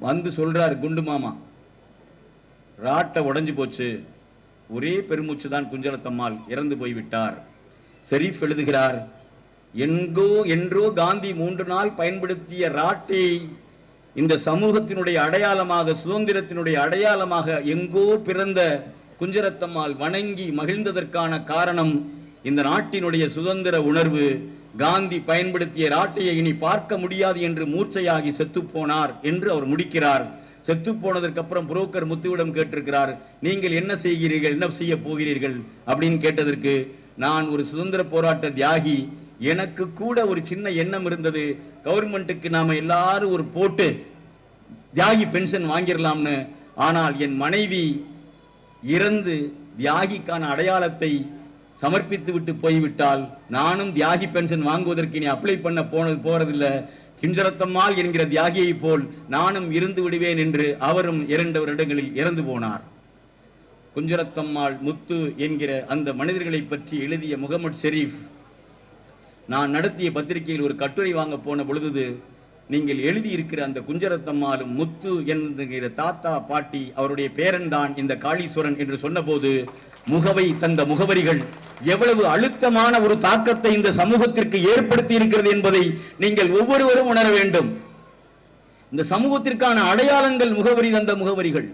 வந்து சொல்றாரு குண்டு மாமா, ராட்டை உடைஞ்சு போச்சு, ஒரே பெருமூச்சு தான் குஞ்சரத்தம்மாள் இறந்து போய்விட்டார். ஷெரீப் எழுதுகிறார், என்றோ காந்தி 3 நாள் பயன்படுத்திய ராட்டை இந்த சமூகத்தினுடைய அடையாளமாக, சுதந்திரத்தினுடைய அடையாளமாக எங்கோ பிறந்த குஞ்சரத்தம்மாள் வணங்கி மகிழ்ந்ததற்கான காரணம் இந்த நாட்டினுடைய சுதந்திர உணர்வு. காந்தி பயன்படுத்திய ராட்டையை இனி பார்க்க முடியாது என்று மூர்ச்சையாகி செத்து போனார் என்று அவர் முடிக்கிறார். செத்து போனதற்கு அப்புறம் புரோக்கர் முத்துவிடம் கேட்டிருக்கிறார், நீங்கள் என்ன செய்கிறீர்கள், என்ன செய்ய போகிறீர்கள் அப்படின்னு கேட்டதற்கு, நான் ஒரு சுதந்திர போராட்ட தியாகி, எனக்கு கூட ஒரு சின்ன எண்ணம் இருந்தது, கவர்மெண்ட்டுக்கு நாம எல்லாரும் ஒரு போட்டு தியாகி பென்ஷன் வாங்கிடலாம்னு. ஆனால் என் மனைவி இறந்து தியாகிக்கான அடையாளத்தை சமர்ப்பித்து விட்டு போய்விட்டால் நானும் தியாகி பென்ஷன் வாங்குவதற்கு இனி அப்ளை பண்ண போறதில்லை, குஞ்சரத்தம்மாள் என்கிற தியாகியை போல் நானும் இருந்து விடுவேன் என்று அவரும் 2 வருடங்களில் இறந்து போனார். குஞ்சரத்தம்மாள், முத்து என்கிற அந்த மனிதர்களை பற்றி எழுதிய முகமது ஷெரீப், நான் நடத்திய பத்திரிகையில் ஒரு கட்டுரை வாங்க போன பொழுது, நீங்கள் எழுதியிருக்கிற அந்த குஞ்சரத்தம்மாளும் முத்து என்கிற தாத்தா பாட்டி அவருடைய பேரன் தான் இந்த காளீஸ்வரன் என்று சொன்னபோது, முகவை தந்த முகவரிகள் எவ்வளவு அழுத்தமான ஒரு தாக்கத்தை இந்த சமூகத்திற்கு ஏற்படுத்தி இருக்கிறது என்பதை நீங்கள் ஒவ்வொருவரும் உணர வேண்டும். இந்த சமூகத்திற்கான அடையாளங்கள் முகவரி தந்த முகவரிகள்.